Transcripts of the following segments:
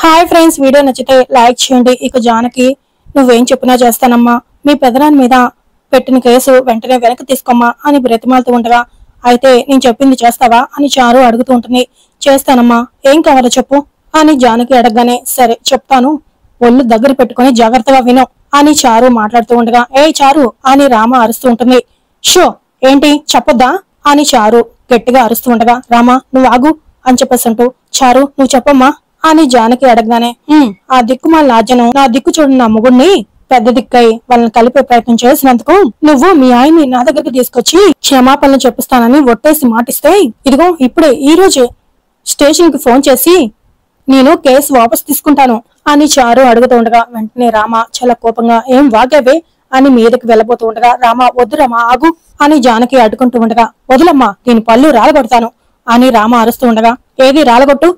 Hi friends, video నచ్చితే like చేయండి. ఇక జానకి, నువ్వేం చెప్పినా చేస్తానమ్మా, మీ పెదనాన్న మీద పెట్టిన కేసు వెంటనే వెనక్కి తీసుకోమ్మా అని బ్రతిమాలుతూ ఉండగా, అయితే నేను చెప్పింది చేస్తావా అని చారు అడుగుతూ ఉంటుంది. చేస్తానమ్మా, ఏం కావాలో చెప్పు అని జానకి అడగగానే, సరే చెప్తాను, ఒళ్ళు దగ్గర పెట్టుకుని జాగ్రత్తగా విను అని చారు మాట్లాడుతూ ఉండగా, ఏ చారు అని రామ అరుస్తూ ఉంటుంది. షో ఏంటి చెప్పొద్దా అని చారు గట్టిగా అరుస్తూ ఉండగా, రామా నువ్వు ఆగు అని చెప్పేసి అంటూ, చారు నువ్వు చెప్పమ్మా అని జానకి అడగగానే, ఆ దిక్కుమాల లాజను నా దిక్కు చూడని నా మొగుడిని పెద్ద దిక్కై వాళ్ళని కలిపే ప్రయత్నం చేసినందుకు నువ్వు మీ ఆయన్ని నా దగ్గరికి తీసుకొచ్చి క్షమాపణలు చెప్పిస్తానని ఒట్టేసి మాటిస్తే, ఇదిగో ఇప్పుడే ఈ రోజే స్టేషన్ కి ఫోన్ చేసి నేను కేసు వాపస్ తీసుకుంటాను అని చారు అడుగుతూ ఉండగా, వెంటనే రామ చాలా కోపంగా, ఏం వాగావే అని మీదకి వెళ్ళబోతూ ఉండగా, రామ వద్దు రామ ఆగు అని జానకి అడ్డుకుంటూ ఉండగా, వదులమ్మా దీని పళ్ళు రాలగొడతాను అని రామ అరుస్తూ ఉండగా, ఏది రాలగొట్టు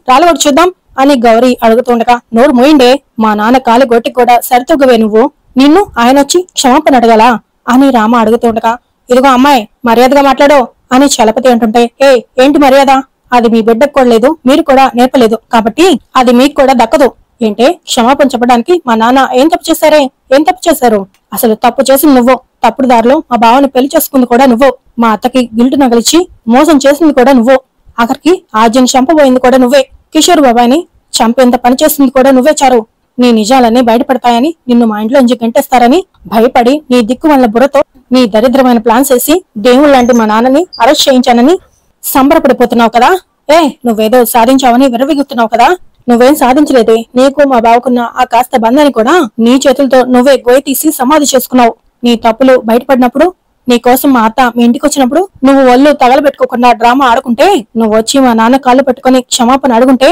చూద్దాం అని గౌరీ అడుగుతుండగా, నోరు మోయిండే, మా నాన్న కాలి గొట్టి కూడా సరితొగ్గవే నువ్వు, నిన్ను ఆయన వచ్చి క్షమాపణ అడగలా అని రామ అడుగుతుండగా, ఇదిగో అమ్మాయి మర్యాదగా మాట్లాడో అని చలపతి అంటుంటే, ఏంటి మర్యాద, అది మీ బిడ్డకు కూడా లేదు, మీరు కూడా నేర్పలేదు కాబట్టి అది మీకు కూడా దక్కదు. ఏంటే క్షమాపణ చెప్పడానికి మా నాన్న ఏం తప్పు చేశారు, అసలు తప్పు చేసింది నువ్వు, తప్పుడు దారిలో మా బావని పెళ్లి చేసుకుంది కూడా నువ్వు, మా అత్తకి గిల్టు నగలిచ్చి మోసం చేసింది కూడా నువ్వు, ఆఖరికి ఆజ్యం చంపబోయింది కూడా నువ్వే, కిషోర్ బాబాయిని చంపేంత పని చేసింది కూడా నువ్వే చారు. నీ నిజాలన్నీ బయటపడతాయని, నిన్ను మా ఇంట్లో నుంచి గంటేస్తారని భయపడి నీ దిక్కు వల్ల బుర్రతో నీ దరిద్రమైన ప్లాన్స్ వేసి దేవుళ్ళ లాంటి మా నాన్నని అరెస్ట్ చేయించానని సంబరపడిపోతున్నావు కదా. నువ్వేదో సాధించావని విర్రవీగుతున్నావు కదా. నువ్వేం సాధించలేదే, నీకు మా బావకున్న ఆ కాస్త బంధాన్ని కూడా నీ చేతులతో నువ్వే గోయ తీసి సమాధి చేసుకున్నావు. నీ తప్పులు బయటపడినప్పుడు, నీ కోసం మా అత్త మీ ఇంటికి వచ్చినప్పుడు నువ్వు ఒళ్ళు తగలబెట్టుకోకుండా డ్రామా ఆడుకుంటే, నువ్వు వచ్చి మా నాన్న కాళ్ళు పెట్టుకుని క్షమాపణ అడుగుంటే,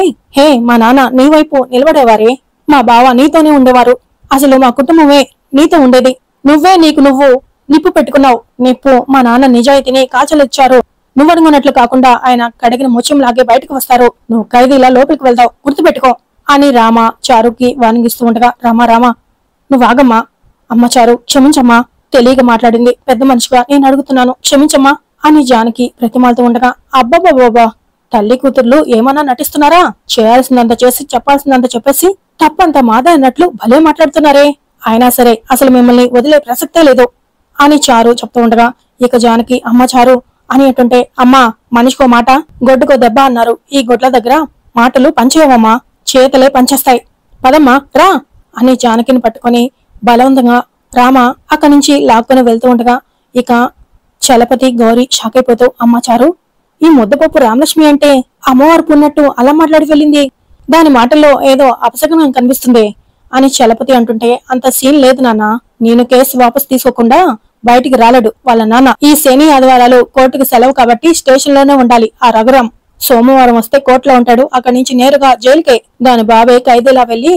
మా నాన్న నీ వైపు నిలబడేవారే, మా బావ నీతోనే ఉండేవారు, అసలు మా కుటుంబమే నీతో ఉండేది. నువ్వే నీకు నువ్వు నిప్పు పెట్టుకున్నావు. నిప్పు మా నాన్న నిజాయితీని కాచలిచ్చారు. నువ్వనుకున్నట్లు కాకుండా ఆయన కడిగిన ముత్యంలాగే బయటకు వస్తారు. నువ్వు ఖైదీలా లోపలికి వెళ్తావు, గుర్తుపెట్టుకో అని రామ చారుకి వానిగిస్తూ ఉండగా, రామా నువ్వు ఆగమ్మా, అమ్మ చారు క్షమించమ్మా, తెలియక మాట్లాడింది, పెద్ద మనిషిగా నేను అడుగుతున్నాను, క్షమించమ్మా అని జానకి ప్రతిమాలతో ఉండగా, అబ్బబ్బబ్బా తల్లి కూతుర్లు ఏమన్నా నటిస్తున్నారా, చేయాల్సిందంత చేసి చెప్పాల్సిందంత చెప్పేసి తప్పంత మాదా అన్నట్లు భలే మాట్లాడుతున్నారే, అయినా సరే అసలు మిమ్మల్ని వదిలే ప్రసక్తే లేదు అని చారు చెప్తూ ఉండగా, ఇక జానకి అమ్మ చారు అని అంటుంటే, అమ్మా మనిషికో మాట గొడ్డుకో దెబ్బ అన్నారు, ఈ గొడ్ల దగ్గర మాటలు పంచేయవమ్మా, చేతలే పంచేస్తాయి, పదమ్మా రా అని జానకిని పట్టుకొని బలవంతంగా రామ అక్కడి నుంచి లాక్కొని వెళ్తూ ఉండగా, ఇక చలపతి గౌరీ షాక్ అయిపోతూ, అమ్మ చారు ఈ ముద్దపప్పు రామలక్ష్మి అంటే అమ్మవారు పున్నట్టు అలా మాట్లాడి వెళ్ళింది, దాని మాటల్లో ఏదో అపశకనం కనిపిస్తుంది అని చలపతి అంటుంటే, అంత సీన్ లేదు నాన్న, నేను కేసు వాపస్ తీసుకోకుండా బయటికి రాలేడు వాళ్ళ నాన్న, ఈ శని ఆదివారాలు కోర్టుకు సెలవు కాబట్టి స్టేషన్ లోనే ఉండాలి. ఆ రఘురాం సోమవారం వస్తే కోర్టులో ఉంటాడు, అక్కడి నుంచి నేరుగా జైలుకే దాని బాబే ఖైదీలా వెళ్లి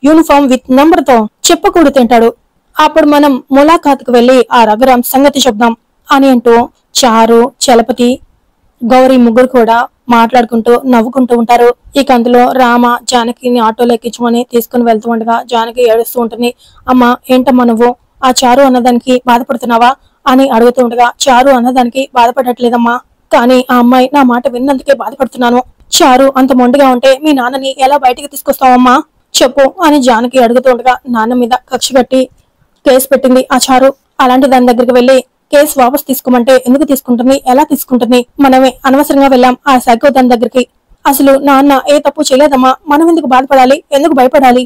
యూనిఫామ్ విత్ నంబర్ తో చెప్పకూడు తింటాడు, అప్పుడు మనం ములాఖాత్కు వెళ్లి ఆ రఘురాం సంగతి చెప్దాం అని అంటూ చారు చలపతి గౌరీ ముగ్గురు కూడా మాట్లాడుకుంటూ నవ్వుకుంటూ ఉంటారు. ఇక అందులో రామ జానకిని ఆటోలో ఎక్కించుకొని తీసుకుని వెళ్తూ ఉండగా జానకి ఏడుస్తూ ఉంటుంది. అమ్మ ఏంటమ్మా నువ్వు ఆ చారు అన్నదానికి బాధపడుతున్నావా అని అడుగుతూ ఉండగా, చారు అన్నదానికి బాధపడట్లేదమ్మా, కానీ ఆ అమ్మాయి నా మాట విన్నందుకే బాధపడుతున్నాను. చారు అంత మొండిగా ఉంటే మీ నాన్నని ఎలా బయటికి తీసుకొస్తావమ్మా చెప్పు అని జానకి అడుగుతూ ఉండగా, నాన్న మీద కక్ష కట్టి కేసు పెట్టింది ఆ చారు, అలాంటి దాని దగ్గరికి వెళ్లి కేసు వాపస్ తీసుకోమంటే ఎందుకు తీసుకుంటుంది, ఎలా తీసుకుంటుంది, మనమే అనవసరంగా వెళ్ళాం ఆ సైకో దాని దగ్గరికి, అసలు నాన్న ఏ తప్పు చేయలేదమ్మా, మనం ఎందుకు బాధపడాలి, ఎందుకు భయపడాలి,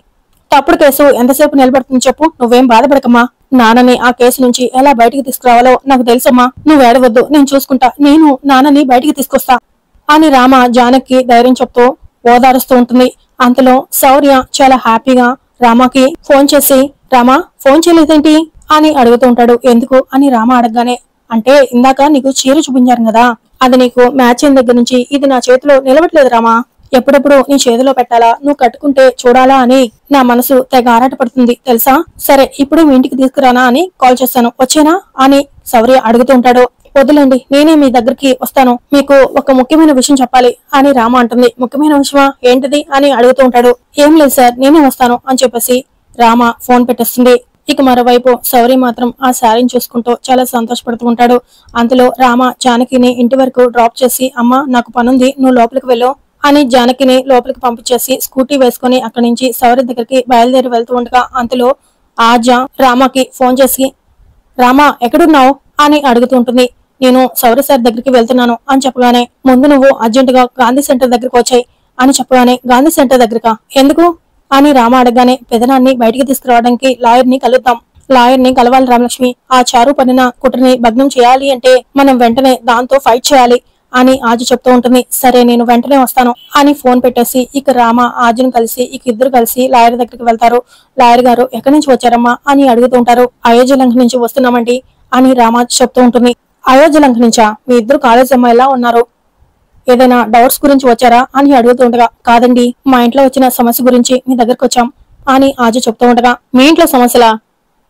తప్పుడు కేసు ఎంతసేపు నిలబడుతుంది చెప్పు, నువ్వేం బాధపడకమ్మా, నాన్నని ఆ కేసు నుంచి ఎలా బయటికి తీసుకురావాలో నాకు తెలుసమ్మా, నువ్వు ఏడవద్దు, నేను చూసుకుంటా, నేను నాన్నని బయటికి తీసుకొస్తా అని రామ జానకి ధైర్యం చెప్తూ ఓదారుస్తూ ఉంటుంది. అంతలో శౌర్య చాలా హ్యాపీగా రామకి ఫోన్ చేసి, రామా ఫోన్ చేయలేదేంటి అని అడుగుతూ ఉంటాడు. ఎందుకు అని రామ అడగగానే, అంటే ఇందాక నీకు చీర చూపించారు కదా, అది నీకు మ్యాచ్ అయిన దగ్గర నుంచి ఇది నా చేతిలో నిలవట్లేదు రామా, ఎప్పుడెప్పుడు నీ చేతిలో పెట్టాలా, నువ్వు కట్టుకుంటే చూడాలా అని నా మనసు తెగ ఆరాట పడుతుంది తెలుసా, సరే ఇప్పుడు మీ ఇంటికి తీసుకురానా అని కాల్ చేస్తాను, వచ్చేనా అని శౌర్య అడుగుతూ ఉంటాడు. వద్దులేండి నేనే మీ దగ్గరికి వస్తాను, మీకు ఒక ముఖ్యమైన విషయం చెప్పాలి అని రామ అంటుంది. ముఖ్యమైన విషయమా ఏంటిది అని అడుగుతూ ఉంటాడు. ఏం లేదు సార్ నేనే వస్తాను అని చెప్పేసి రామ ఫోన్ పెట్టేస్తుంది. ఇక మరోవైపు శౌర్య మాత్రం ఆ శారీని చూసుకుంటూ చాలా సంతోషపడుతూ ఉంటాడు. అంతలో రామ జానకిని ఇంటి వరకు డ్రాప్ చేసి, అమ్మ నాకు పనుంది నువ్వు లోపలికి వెళ్ళు అని జానకిని లోపలికి పంపించేసి స్కూటీ వేసుకుని అక్కడి నుంచి సౌర్య దగ్గరికి బయలుదేరి వెళ్తూ ఉండగా అంతలో ఆజా రామాకి ఫోన్ చేసి రామా ఎక్కడున్నావు అని అడుగుతుంటుంది. నేను సౌర్య సార్ దగ్గరికి వెళ్తున్నాను అని చెప్పగానే ముందు నువ్వు అర్జెంటుగా గాంధీ సెంటర్ దగ్గరికి వచ్చాయి అని చెప్పగానే గాంధీ సెంటర్ దగ్గరకా ఎందుకు అని రామ అడగగానే పెదనాన్ని బయటికి తీసుకురావడానికి లాయర్ ని కలుద్దాం. లాయర్ ని కలవాలి రామలక్ష్మి. ఆ చారు పనిన కుట్రని భగ్నం చేయాలి అంటే మనం వెంటనే దాంతో ఫైట్ చేయాలి అని ఆజు చెప్తూ ఉంటుంది. సరే నేను వెంటనే వస్తాను అని ఫోన్ పెట్టేసి ఇక రామ ఆజును కలిసి ఇక ఇద్దరు కలిసి లాయర్ దగ్గరికి వెళ్తారు. లాయర్ గారు ఎక్కడి నుంచి వచ్చారమ్మా అని అడుగుతూ ఉంటారు. అయోధ్య లంక నుంచి వస్తున్నామండి అని రామ చెప్తూ ఉంటుంది. అయోధ్య లంక నుంచా? మీ ఇద్దరు కాలేజ్ అమ్మాయిలా ఉన్నారు, ఏదైనా డౌట్స్ గురించి వచ్చారా అని అడుగుతూ ఉండగా కాదండి మా ఇంట్లో వచ్చిన సమస్య గురించి మీ దగ్గరకు వచ్చాం అని ఆజు చెప్తూ ఉండగా మీ ఇంట్లో సమస్యలా?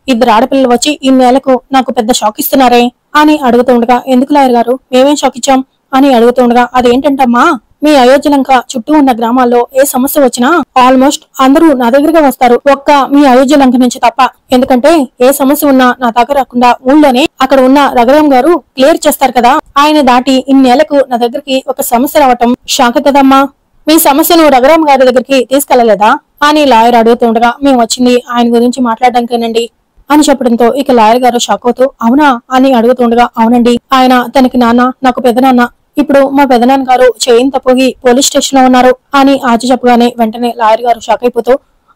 ఇద్దరు ఆడపిల్లలు వచ్చి ఈ నెలకు నాకు పెద్ద షాక్ ఇస్తున్నారే అని అడుగుతూ ఉండగా ఎందుకు లాయర్ గారు మేమేం షాక్ ఇచ్చాం అని అడుగుతూ ఉండగా అదేంటంటమ్మా మీ అయోధ్య లంక చుట్టూ ఉన్న గ్రామాల్లో ఏ సమస్య వచ్చినా ఆల్మోస్ట్ అందరూ నా దగ్గరగా వస్తారు, ఒక్క మీ అయోధ్య లంక నుంచి తప్ప. ఎందుకంటే ఏ సమస్య ఉన్నా నా దగ్గర రాకుండా ఊళ్ళోనే అక్కడ ఉన్న రఘురాం గారు క్లియర్ చేస్తారు కదా. ఆయన దాటి ఇన్నేళ్లకు నా దగ్గరికి ఒక సమస్య రావటం షాక్ కదమ్మా. మీ సమస్యను రఘురాం గారి దగ్గరికి తీసుకెళ్లలేదా అని లాయర్ అడుగుతూ ఉండగా మేము వచ్చింది ఆయన గురించి మాట్లాడడానికేనండి అని చెప్పడంతో ఇక లాయర్ గారు షాక్ అవుతూ అవునా అని అడుగుతుండగా అవునండి, ఆయన తనకి నాన్న నాకు పెదనాన్న, ఇప్పుడు మా పెదనాన్న గారు చేయని తప్పుకి పోలీస్ స్టేషన్ లో ఉన్నారు అని ఆచి చెప్పగానే వెంటనే లాయర్ గారు షాక్ అయిపోతూ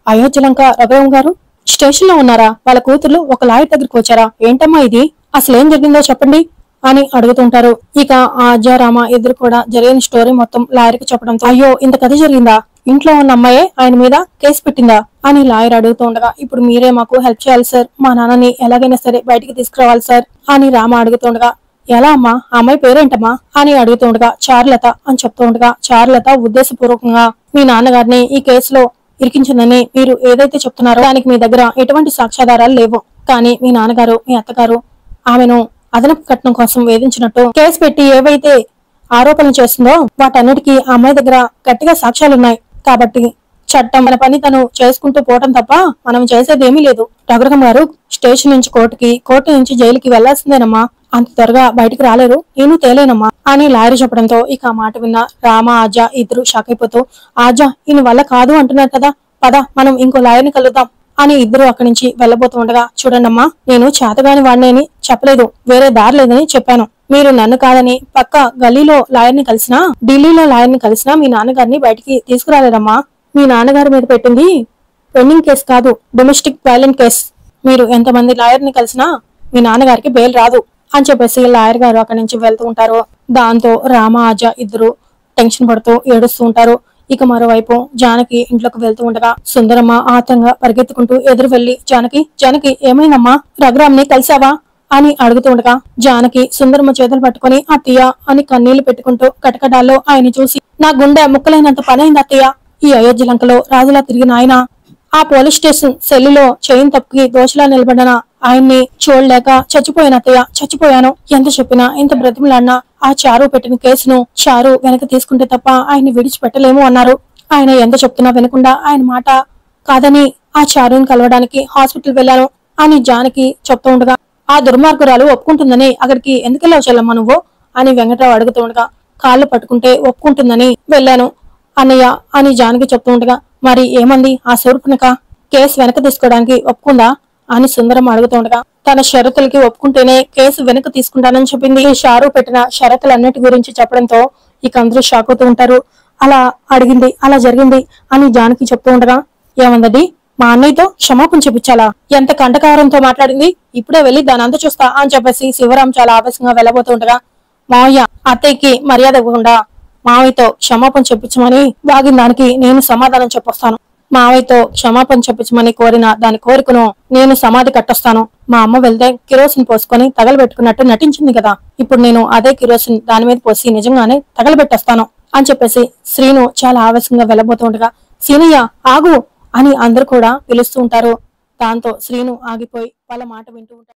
అయోధ్య లంక రఘురాం గారు స్టేషన్ లో ఉన్నారా? వాళ్ళ కూతుర్లు ఒక లాయర్ దగ్గరికి వచ్చారా? ఏంటమ్మా ఇది, అసలేం జరిగిందో చెప్పండి అని అడుగుతుంటారు. ఇక ఆజా రామ ఇద్దరు కూడా జరిగిన స్టోరీ మొత్తం లాయర్ కి చెప్పడంతో అయ్యో ఇంత కథ జరిగిందా, ఇంట్లో ఉన్న అమ్మాయే ఆయన మీద కేసు పెట్టిందా అని లాయర్ అడుగుతూ ఉండగా ఇప్పుడు మీరే మాకు హెల్ప్ చేయాలి సార్, మా నాన్నని ఎలాగైనా సరే బయటికి తీసుకురావాలి సార్ అని రామ అడుగుతుండగా ఎలా అమ్మా ఆ అమ్మాయి పేరేంటమ్మా అని అడుగుతుండగా చారులత అని చెప్తూ ఉండగా చారులత ఉద్దేశపూర్వకంగా మీ నాన్నగారిని ఈ కేసులో ఇరికించిందని మీరు ఏదైతే చెప్తున్నారో దానికి మీ దగ్గర ఎటువంటి సాక్ష్యాధారాలు లేవు, కానీ మీ నాన్నగారు మీ అత్తగారు ఆమెను అదనపు కట్నం కోసం వేధించినట్టు కేసు పెట్టి ఏవైతే ఆరోపణలు చేస్తుందో వాటన్నిటికీ ఆ అమ్మాయి దగ్గర గట్టిగా సాక్ష్యాలున్నాయి. కాబట్టి చట్టం మన పని తను చేసుకుంటూ పోవటం తప్ప మనం చేసేది ఏమీ లేదు. రఘురాం గారు స్టేషన్ నుంచి కోర్టుకి, కోర్టు నుంచి జైలుకి వెళ్లాల్సిందేనమ్మా, అంత త్వరగా బయటికి రాలేరు, నేను తేలేనమ్మా అని లాయర్ చెప్పడంతో ఇక ఆ మాట విన్న రామ ఆజా ఇద్దరు షాక్ అయిపోతూ ఆజా ఈయన వల్ల కాదు అంటున్నారు కదా, పద మనం ఇంకో లాయర్ని కలుద్దాం అని ఇద్దరు అక్కడి నుంచి వెళ్లబోతూ ఉండగా చూడండమ్మా నేను చేతగాని వాడిని చెప్పలేదు, వేరే దారి లేదని చెప్పాను. మీరు నన్ను కాదని పక్క గల్లీలో లాయర్ని కలిసినా ఢిల్లీలో లాయర్ని కలిసినా మీ నాన్నగారిని బయటికి తీసుకురాలేరమ్మా. మీ నాన్నగారి మీద పెట్టింది పెండింగ్ కేసు కాదు, డొమెస్టిక్ వైలెంట్ కేసు. మీరు ఎంతమంది లాయర్ని కలిసినా మీ నాన్నగారికి బెయిల్ రాదు అని చెప్పేసి లాయర్ గారు అక్కడి నుంచి వెళ్తూ ఉంటారు. దాంతో రామ ఆజా ఇద్దరు టెన్షన్ పడుతూ ఏడుస్తూ ఉంటారు. ఇక మరోవైపు జానకి ఇంట్లోకి వెళ్తూ ఉండగా సుందరమ్మ ఆతంగా పరిగెత్తుకుంటూ ఎదురు వెళ్లి జానకి జానకి ఏమైనమ్మా రఘురాంని కలిసావా అని అడుగుతూ ఉండగా జానకి సుందరమ్మ చేతులు పట్టుకుని అత్తయ్య అని కన్నీళ్లు పెట్టుకుంటూ కటకటాల్లో ఆయన చూసి నా గుండె ముక్కలైనంత పనైంది అత్తయ్య, ఈ అయోధ్య లంకలో రాజులా తిరిగిన ఆయన ఆ పోలీస్ స్టేషన్ సెల్లులో చేయని తప్పుకి దోషలా నిలబడిన ఆయన్ని చూడలేక చచ్చిపోయాను అత్తయ్య, చచ్చిపోయాను. ఎంత చెప్పినా ఎంత బ్రతిమలాడినా ఆ చారు పెట్టిన కేసును చారు వెనక తీసుకుంటే తప్ప ఆయన్ని విడిచిపెట్టలేము అన్నారు. ఆయన ఎంత చెప్తున్నా వినకుండా ఆయన మాట కాదని ఆ చారుని కలవడానికి హాస్పిటల్ వెళ్ళాను అని జానకి చెప్తూ ఉండగా ఆ దుర్మార్గురాలు ఒప్పుకుంటుందని అక్కడికి ఎందుకెళ్ళావు చెల్లమ్మ నువ్వు అని వెంకట్రావు అడుగుతూ ఉండగా కాళ్ళు పట్టుకుంటే ఒప్పుకుంటుందని వెళ్ళాను అన్నయ్య అని జానకి చెప్తూ ఉండగా మరి ఏమంది ఆ శూర్పణఖ, కేసు వెనక తీసుకోవడానికి ఒప్పుకుందా అని సుందరం అడుగుతుండగా తన షరతులకి ఒప్పుకుంటేనే కేసు వెనక తీసుకుంటానని చెప్పింది. షారు పెట్టిన షరతులన్నిటి గురించి చెప్పడంతో ఇక అందరూ షాక్ అవుతూ ఉంటారు. అలా అడిగింది అలా జరిగింది అని జానకి చెప్తూ ఉండగా ఏమందది మా అన్నయ్యతో క్షమాపణ చెప్పించాలా, ఎంత కంటకారంతో మాట్లాడింది, ఇప్పుడే వెళ్లి దాని అంత చూస్తా అని చెప్పేసి శివరాం చాలా ఆవేశంగా వెళ్ళబోతూ ఉండగా మావయ్య అత్తయ్యకి మర్యాద ఇవ్వకుండా మావయ్యతో క్షమాపణ చెప్పించమని వాగిన దానికి నేను సమాధానం చెప్పొస్తాను, మావయ్యతో క్షమాపణ చెప్పించమని కోరిన దాని కోరికను నేను సమాధి కట్టొస్తాను. మా అమ్మ వెళ్తే కిరోసిన్ పోసుకొని తగలబెట్టుకున్నట్టు నటించింది కదా, ఇప్పుడు నేను అదే కిరోసిన్ దాని మీద పోసి నిజంగానే తగలబెట్టొస్తాను అని చెప్పేసి శ్రీను చాలా ఆవేశంగా వెళ్ళబోతూ ఉండగా సీనయ్య ఆగు అని అందరూ కూడా పిలుస్తూ ఉంటారు. దాంతో శ్రీను ఆగిపోయి వాళ్ళ మాట వింటూ ఉంటారు.